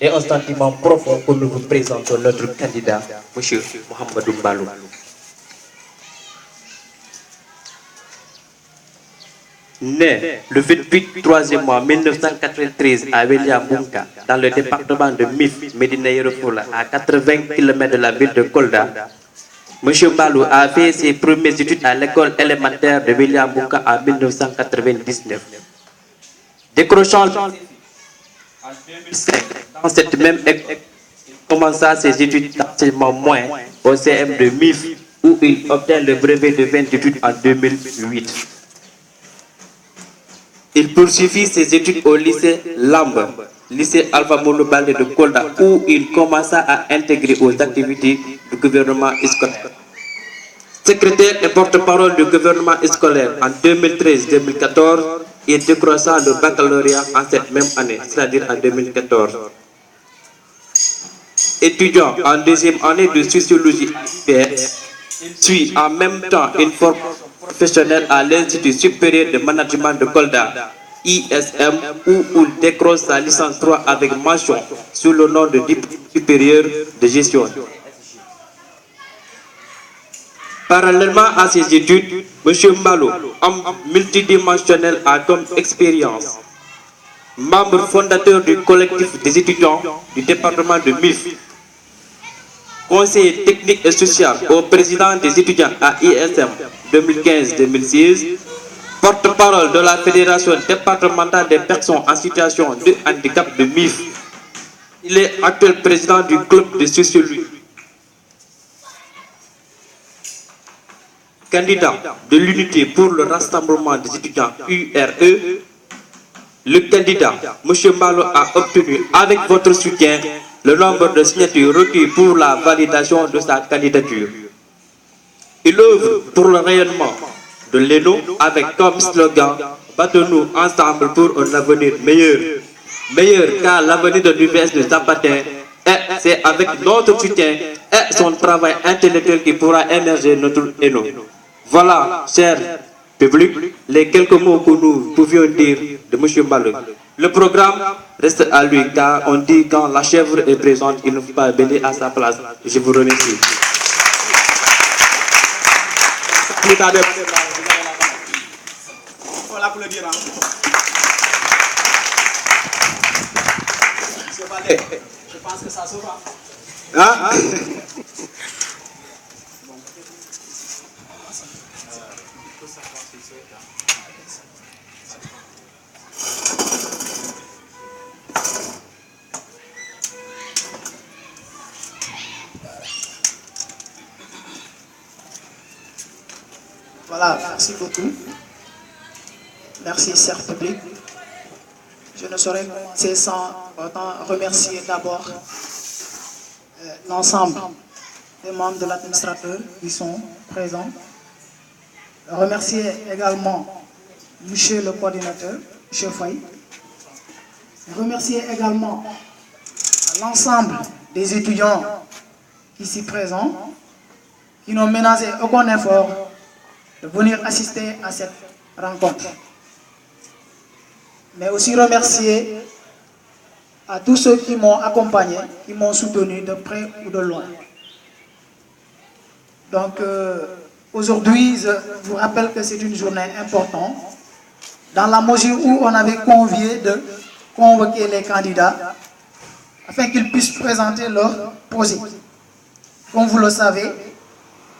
et un sentiment profond que nous vous présentons notre candidat, M. Mohamedou Mbalou. Né le 28 3e mois 1993 à William Bunka, dans le département de Mif, Médina Yoro Foulah, à 80 km de la ville de Kolda, M. Mbalou a fait ses premières études à l'école élémentaire de William Bunka en 1999. Décrochant en 2005, dans cette même école, il commença ses études d'enseignement moyen au CM de Mif, où il obtient le brevet de fin d'études en 2008. Il poursuivit ses études au lycée Lambe, lycée Alpha Molo Baldé de Kolda, où il commença à intégrer aux activités du gouvernement scolaire. Secrétaire et porte-parole du gouvernement scolaire en 2013-2014 et décrochant le baccalauréat en cette même année, c'est-à-dire en 2014. Étudiant en deuxième année de sociologie à l'UPS, il suit en même temps une formation professionnelle à l'Institut supérieur de management de Kolda, ISM, où il décroche sa licence 3 avec mention sous le nom de diplôme supérieur de gestion. Parallèlement à ses études, M. Mbalou, homme multidimensionnel, a comme expérience membre fondateur du collectif des étudiants du département de Mif, conseiller technique et social au président des étudiants à ISM 2015-2016, porte-parole de la Fédération départementale des personnes en situation de handicap de MIF. Il est actuel président du club de sociologie. Candidat de l'unité pour le rassemblement des étudiants URE, le candidat, M. Mbalou, a obtenu avec votre soutien le nombre de signatures requis pour la validation de sa candidature. Il œuvre pour le rayonnement de l'ENO avec comme slogan « Battons-nous ensemble pour un avenir meilleur ». Meilleur car l'avenir de l'UPS ne s'appartient et c'est avec notre soutien et son travail intellectuel qui pourra émerger notre ENO. Voilà, cher public, les quelques mots que nous pouvions dire de M. Mbalou. Le programme reste à lui car on dit quand la chèvre est présente, il ne faut pas béler à sa place. Je vous remercie. On l'applaudir. Je pense que ça se va. Ah. Voilà, merci beaucoup. Merci, cher public. Je ne saurais commencer sans autant remercier d'abord l'ensemble des membres de l'administrateur qui sont présents. Remercier également M. le coordinateur, M. Faye. Remercier également l'ensemble des étudiants ici présents qui n'ont ménagé aucun effort de venir assister à cette rencontre. Mais aussi remercier à tous ceux qui m'ont accompagné, qui m'ont soutenu de près ou de loin. Donc aujourd'hui, je vous rappelle que c'est une journée importante, dans la mesure où on avait convié de convoquer les candidats afin qu'ils puissent présenter leur projet. Comme vous le savez,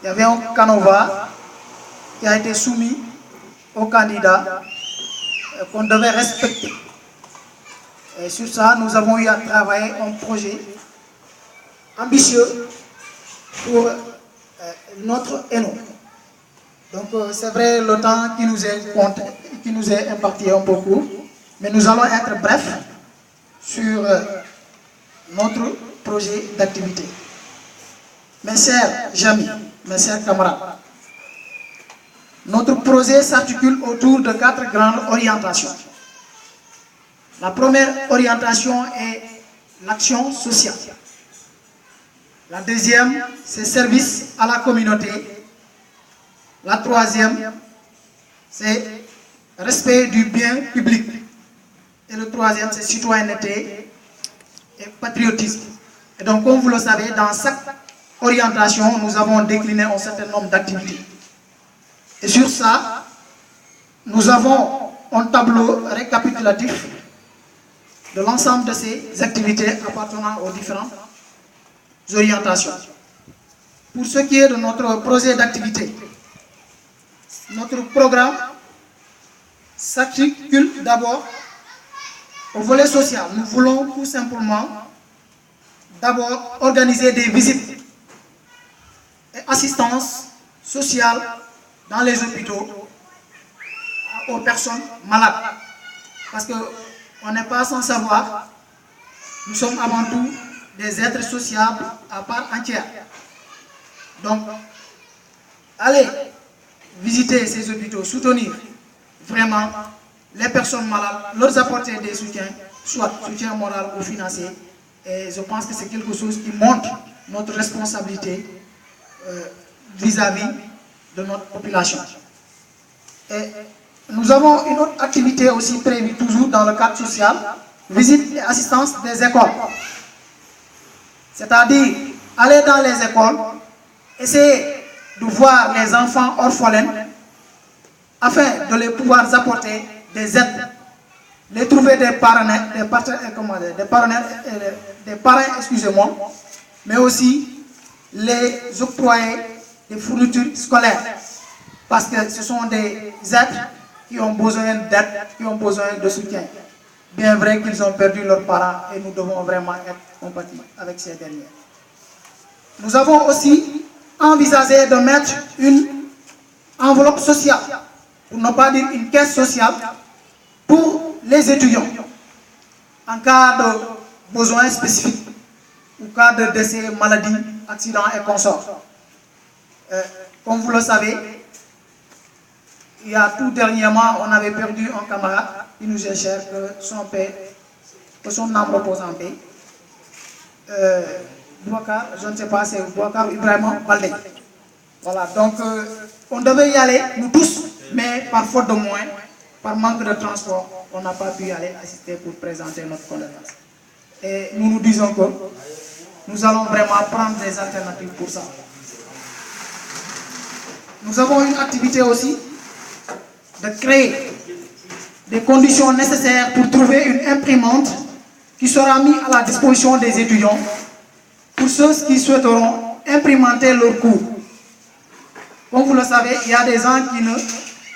il y avait un canevas qui a été soumis aux candidats qu'on devait respecter. Et sur ça, nous avons eu à travailler un projet ambitieux pour notre ENO. Donc c'est vrai, le temps qui nous est imparti un peu court, mais nous allons être brefs sur notre projet d'activité. Mes chers amis, mes chers camarades, notre projet s'articule autour de 4 grandes orientations. La première orientation est l'action sociale. La deuxième, c'est service à la communauté. La troisième, c'est respect du bien public. Et le troisième, c'est citoyenneté et patriotisme. Et donc, comme vous le savez, dans chaque orientation, nous avons décliné un certain nombre d'activités. Et sur ça, nous avons un tableau récapitulatif de l'ensemble de ces activités appartenant aux différentes orientations. Pour ce qui est de notre projet d'activité, notre programme s'articule d'abord au volet social. Nous voulons tout simplement d'abord organiser des visites et assistance sociale dans les hôpitaux aux personnes malades. Parce qu'on n'est pas sans savoir, nous sommes avant tout des êtres sociables à part entière. Donc, allez visiter ces hôpitaux, soutenir vraiment les personnes malades, leur apporter des soutiens, soit soutien moral ou financier. Et je pense que c'est quelque chose qui montre notre responsabilité vis-à-vis de notre population. Et nous avons une autre activité aussi prévue toujours dans le cadre social, visite et assistance des écoles. C'est-à-dire aller dans les écoles, essayer de voir les enfants orphelins afin de les pouvoir apporter des aides, les trouver des parrains, excusez-moi, mais aussi les octroyer des fournitures scolaires. Parce que ce sont des êtres qui ont besoin d'aide, qui ont besoin de soutien. Bien vrai qu'ils ont perdu leurs parents et nous devons vraiment être compatibles avec ces derniers. Nous avons aussi envisagé de mettre une enveloppe sociale, pour ne pas dire une caisse sociale, pour les étudiants, en cas de besoin spécifique, ou cas de décès, maladie, accident et consorts. Comme vous le savez, il y a tout dernièrement, on avait perdu un camarade qui nous est cher, que son âme repose en paix. Bouakar, je ne sais pas, c'est Bouakar Ibrahima Baldé. Voilà, donc on devait y aller, nous tous, mais par faute de moyens, par manque de transport, on n'a pas pu y aller assister pour présenter notre condoléance. Et nous nous disons que nous allons vraiment prendre des alternatives pour ça. Nous avons une activité aussi de créer des conditions nécessaires pour trouver une imprimante qui sera mise à la disposition des étudiants pour ceux qui souhaiteront imprimenter leurs cours. Comme vous le savez, il y a des gens qui ne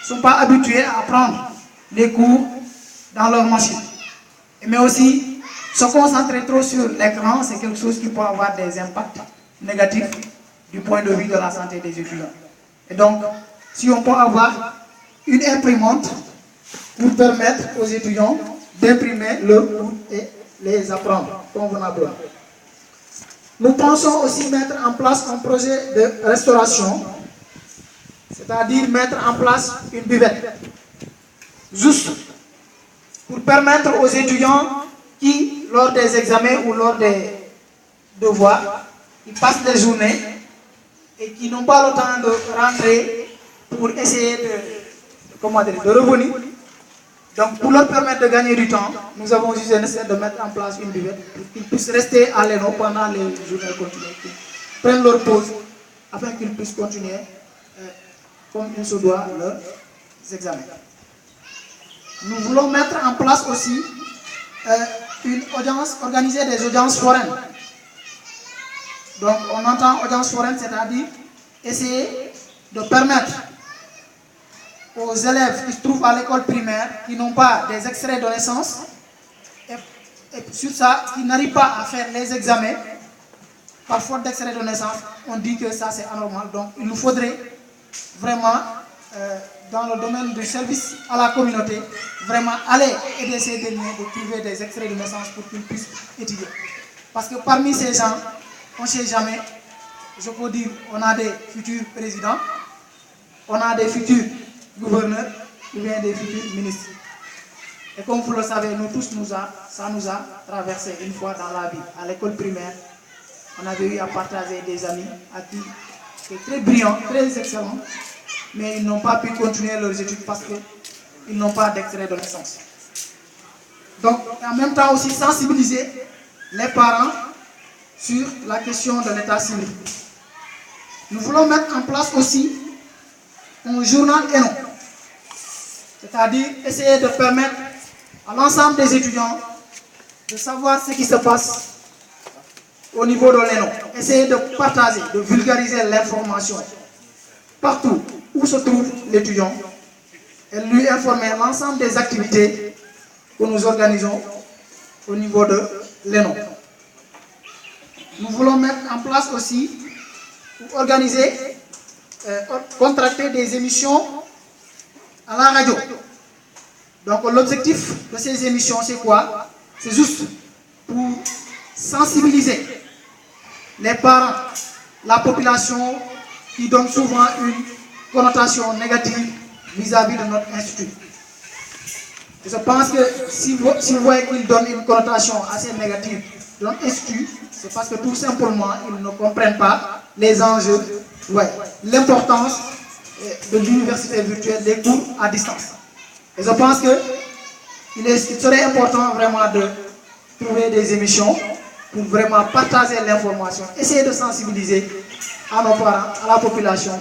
sont pas habitués à prendre les cours dans leur machine. Mais aussi, se concentrer trop sur l'écran, c'est quelque chose qui peut avoir des impacts négatifs du point de vue de la santé des étudiants. Et donc, si on peut avoir une imprimante pour permettre aux étudiants d'imprimer leurs cours et les apprendre convenablement. Nous pensons aussi mettre en place un projet de restauration, c'est-à-dire mettre en place une buvette, juste pour permettre aux étudiants qui, lors des examens ou lors des devoirs, qui passent des journées et qui n'ont pas le temps de rentrer pour essayer de revenir. Donc, pour leur permettre de gagner du temps, nous avons jugé nécessaire de mettre en place une buvette pour qu'ils puissent rester à l'ENO pendant les journées continues, qu'ils prennent leur pause afin qu'ils puissent continuer comme il se doit leurs examens. Nous voulons mettre en place aussi une audience, organiser des audiences foraines. Donc, on entend audience foraine, c'est-à-dire essayer de permettre aux élèves qui se trouvent à l'école primaire, qui n'ont pas des extraits de naissance, et sur ça, qui n'arrivent pas à faire les examens, par faute d'extrait de naissance, on dit que ça c'est anormal. Donc il nous faudrait vraiment, dans le domaine du service à la communauté, vraiment aller aider ces derniers de trouver des extraits de naissance pour qu'ils puissent étudier. Parce que parmi ces gens, on ne sait jamais, je peux dire, on a des futurs présidents, on a des futurs gouverneurs ou bien des futurs ministres. Et comme vous le savez, nous tous, ça nous a traversé une fois dans la vie. À l'école primaire, on avait eu à partager des amis à qui étaient très brillants, très excellents, mais ils n'ont pas pu continuer leurs études parce qu'ils n'ont pas d'extrait de naissance. Donc, en même temps aussi sensibiliser les parents sur la question de l'état civil. Nous voulons mettre en place aussi un journal ENO, c'est-à-dire essayer de permettre à l'ensemble des étudiants de savoir ce qui se passe au niveau de l'ENO. Essayer de partager, de vulgariser l'information partout où se trouve l'étudiant et lui informer l'ensemble des activités que nous organisons au niveau de l'ENO. Nous voulons mettre en place aussi, organiser, contracter des émissions à la radio. Donc l'objectif de ces émissions, c'est quoi? C'est juste pour sensibiliser les parents, la population qui donne souvent une connotation négative vis-à-vis de notre institut. Je pense que si vous voyez qu'ils donnent une connotation assez négative de notre institut, c'est parce que tout simplement, ils ne comprennent pas les enjeux, l'importance de l'université virtuelle, des cours à distance. Et je pense qu'il serait important vraiment de trouver des émissions pour vraiment partager l'information, essayer de sensibiliser à nos parents, à la population,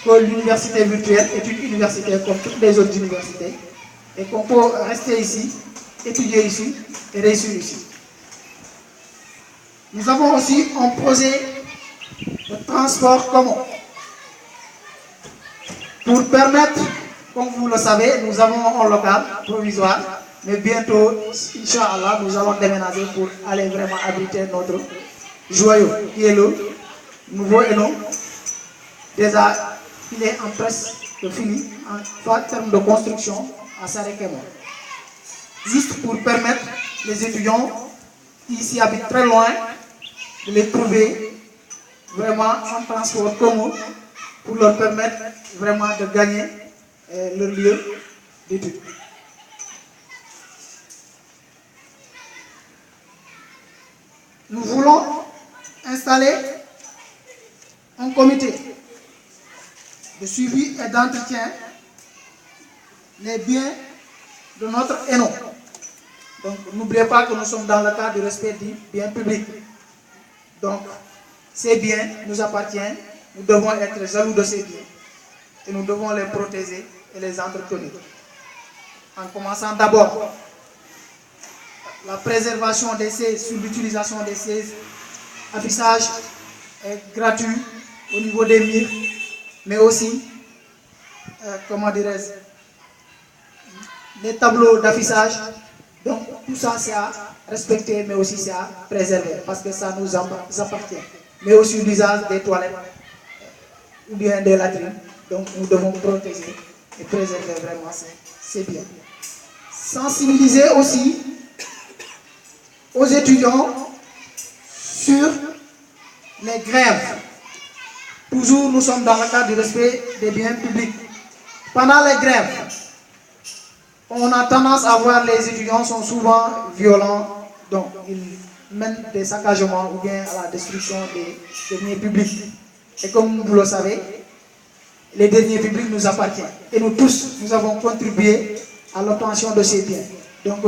que l'université virtuelle est une université comme toutes les autres universités et qu'on peut rester ici, étudier ici et réussir ici. Nous avons aussi un projet de transport commun pour permettre, comme vous le savez, nous avons un local provisoire, mais bientôt, Inch'Allah, nous allons déménager pour aller vraiment habiter notre joyau, qui est le nouveau ENO. Déjà, il est en presque fini, en termes de construction, à Sarekemo. Juste pour permettre les étudiants qui s'y habitent très loin, de les trouver vraiment en transport commun pour leur permettre vraiment de gagner leur lieu d'études. Nous voulons installer un comité de suivi et d'entretien des biens de notre ENO. Donc n'oubliez pas que nous sommes dans le cadre du respect du bien public. Donc ces biens nous appartiennent, nous devons être jaloux de ces biens et nous devons les protéger et les entretenir. En commençant d'abord la préservation des sièges, sur l'utilisation des sièges, affichage est gratuit au niveau des murs, mais aussi, comment dirais-je, les tableaux d'affichage. Donc tout ça c'est à respecter, mais aussi c'est à préserver, parce que ça nous appartient. Mais aussi l'usage des toilettes ou bien des latrines. Donc nous devons protéger et préserver vraiment ces biens. Sensibiliser aussi aux étudiants sur les grèves. Toujours nous sommes dans le cadre du respect des biens publics. Pendant les grèves, on a tendance à voir les étudiants sont souvent violents, donc ils mènent des saccagements ou bien à la destruction des biens publics. Et comme vous le savez, les deniers publics nous appartiennent. Et nous tous, nous avons contribué à l'obtention de ces biens. Donc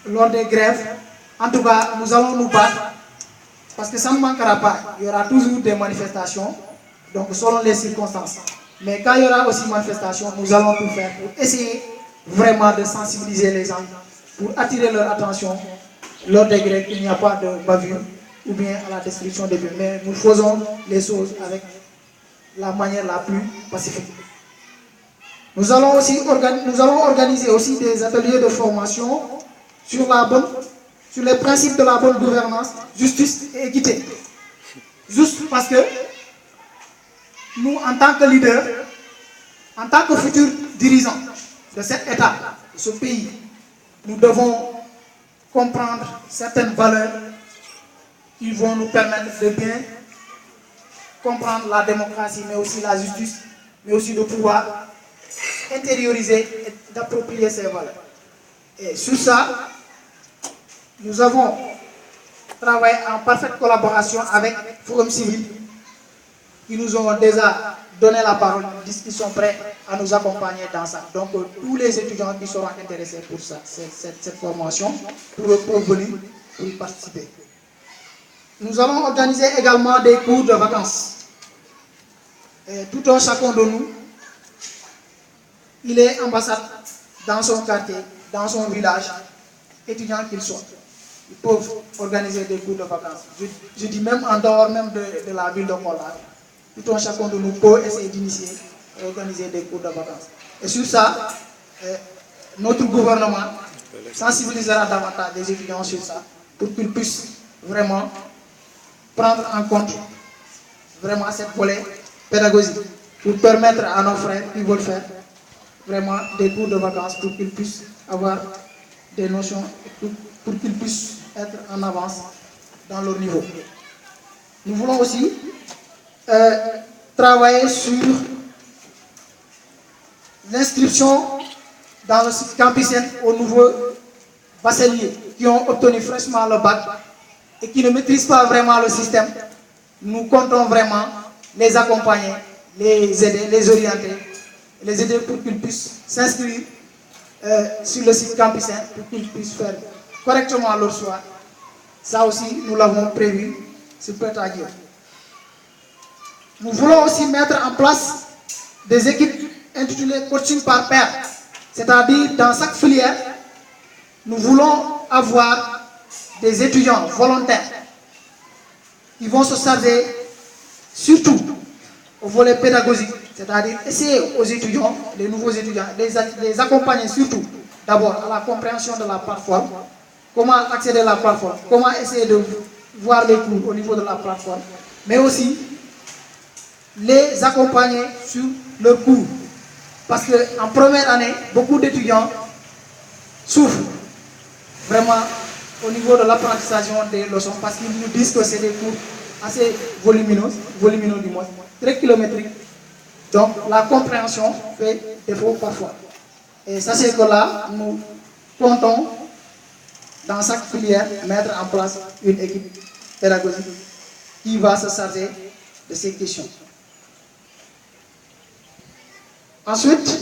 lors des grèves, en tout cas, nous allons nous battre, parce que ça ne manquera pas. Il y aura toujours des manifestations, donc selon les circonstances. Mais quand il y aura aussi manifestations, nous allons tout faire pour essayer vraiment de sensibiliser les gens, pour attirer leur attention lors des grèves, qu'il n'y a pas de bavure ou bien à la destruction des biens. Mais nous faisons les choses avec la manière la plus pacifique. Nous allons organiser aussi des ateliers de formation sur les principes de la bonne gouvernance, justice et équité. Juste parce que nous, en tant que leaders, en tant que futurs dirigeants de cet État, de ce pays, nous devons comprendre certaines valeurs qui vont nous permettre de bien comprendre la démocratie, mais aussi la justice, mais aussi de pouvoir intérioriser et d'approprier ces valeurs. Et sur ça, nous avons travaillé en parfaite collaboration avec Forum Civil, qui nous ont déjà donné la parole, ils sont prêts à nous accompagner dans ça. Donc tous les étudiants qui seront intéressés pour ça, cette formation, pour venir pour y participer. Nous allons organiser également des cours de vacances. Et tout un chacun de nous, il est ambassade dans son quartier, dans son village, étudiant qu'il soit. Ils peuvent organiser des cours de vacances. Je dis même en dehors même de la ville de Kolda. Tout un chacun de nous peut essayer d'initier et organiser des cours de vacances. Et sur ça, notre gouvernement sensibilisera davantage les étudiants sur ça pour qu'ils puissent vraiment prendre en compte vraiment cette volet pédagogique pour permettre à nos frères qui veulent faire vraiment des cours de vacances pour qu'ils puissent avoir des notions et pour qu'ils puissent être en avance dans leur niveau. Nous voulons aussi travailler sur l'inscription dans le site campusien aux nouveaux bacheliers qui ont obtenu fraîchement le bac et qui ne maîtrisent pas vraiment le système. Nous comptons vraiment les accompagner, les aider, les orienter, les aider pour qu'ils puissent s'inscrire sur le site campusien pour qu'ils puissent faire correctement leur choix. Ça aussi, nous l'avons prévu sur Pétaguio. Nous voulons aussi mettre en place des équipes intitulées coaching par pair. C'est-à-dire, dans chaque filière, nous voulons avoir des étudiants volontaires qui vont se charger surtout au volet pédagogique, c'est-à-dire essayer aux étudiants, les nouveaux étudiants, les accompagner surtout d'abord à la compréhension de la plateforme, comment accéder à la plateforme, comment essayer de voir les cours au niveau de la plateforme, mais aussi les accompagner sur leurs cours. Parce qu'en première année, beaucoup d'étudiants souffrent vraiment au niveau de l'apprentissage des leçons parce qu'ils nous disent que c'est des cours assez volumineux du moins, très kilométriques. Donc la compréhension fait défaut parfois. Et sachez que là, nous comptons dans chaque filière mettre en place une équipe pédagogique qui va se charger de ces questions. Ensuite,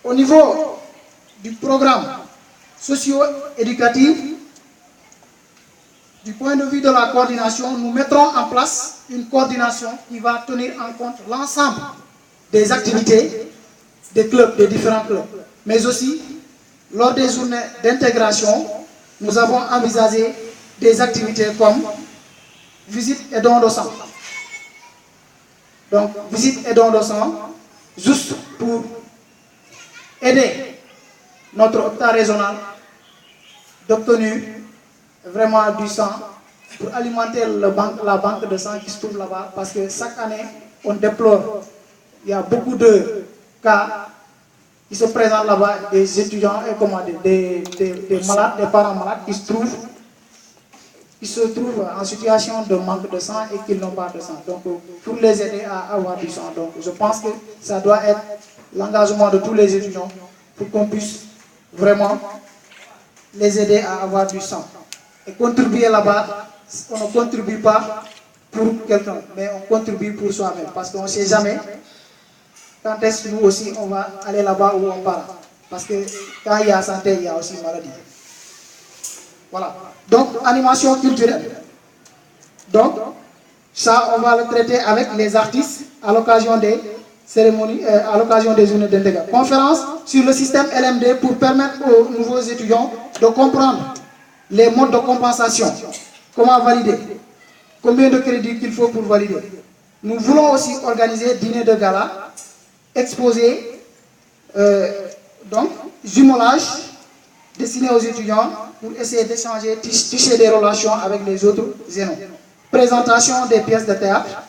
au niveau du programme socio-éducatif, du point de vue de la coordination, nous mettrons en place une coordination qui va tenir en compte l'ensemble des activités des clubs, des différents clubs. Mais aussi, lors des journées d'intégration, nous avons envisagé des activités comme visite et don de sang. Donc, visite et don de sang, juste pour aider notre hôpital régional d'obtenir vraiment du sang pour alimenter la banque de sang qui se trouve là-bas. Parce que chaque année, on déplore, il y a beaucoup de cas qui se présentent là-bas, des étudiants et des malades, des parents malades qui se trouvent en situation de manque de sang et qui n'ont pas de sang. Donc, pour les aider à avoir du sang. Donc, je pense que ça doit être l'engagement de tous les étudiants pour qu'on puisse vraiment les aider à avoir du sang. Et contribuer là-bas, on ne contribue pas pour quelqu'un, mais on contribue pour soi-même. Parce qu'on ne sait jamais quand est-ce que nous aussi on va aller là-bas où on part. Parce que quand il y a santé, il y a aussi maladie. Voilà. Donc, animation culturelle. Donc, ça, on va le traiter avec les artistes à l'occasion des cérémonies, à l'occasion des journées d'intégration. Conférence sur le système LMD pour permettre aux nouveaux étudiants de comprendre les modes de compensation. Comment valider? Combien de crédits qu'il faut pour valider? Nous voulons aussi organiser dîner de gala, exposer, donc, jumelage destiné aux étudiants pour essayer d'échanger, tisser des relations avec les autres zénons. Présentation des pièces de théâtre,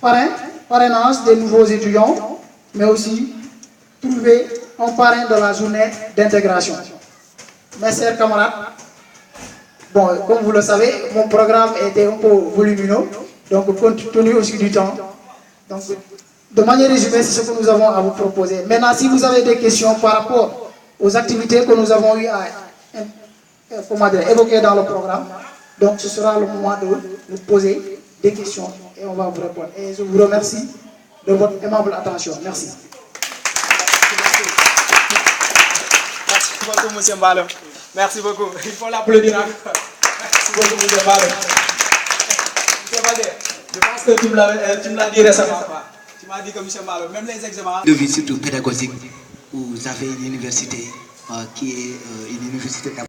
parrainage des nouveaux étudiants, mais aussi trouver un parrain de la journée d'intégration. Mes chers camarades, bon, comme vous le savez, mon programme était un peu volumineux, donc compte tenu aussi du temps. Donc, de manière résumée, c'est ce que nous avons à vous proposer. Maintenant, si vous avez des questions par rapport aux activités que nous avons eu à évoquer dans le programme, donc ce sera le moment de nous poser des questions et on va vous répondre. Et je vous remercie de votre aimable attention. Merci. Merci beaucoup, M. Mbalo. Merci beaucoup. Il faut l'applaudir encore. Merci beaucoup, M. Balo. M. Baldé, je pense que tu me l'as dit récemment. Tu m'as dit que M. Balo, même les examens. De vie surtout pédagogique, vous avez une université qui est une université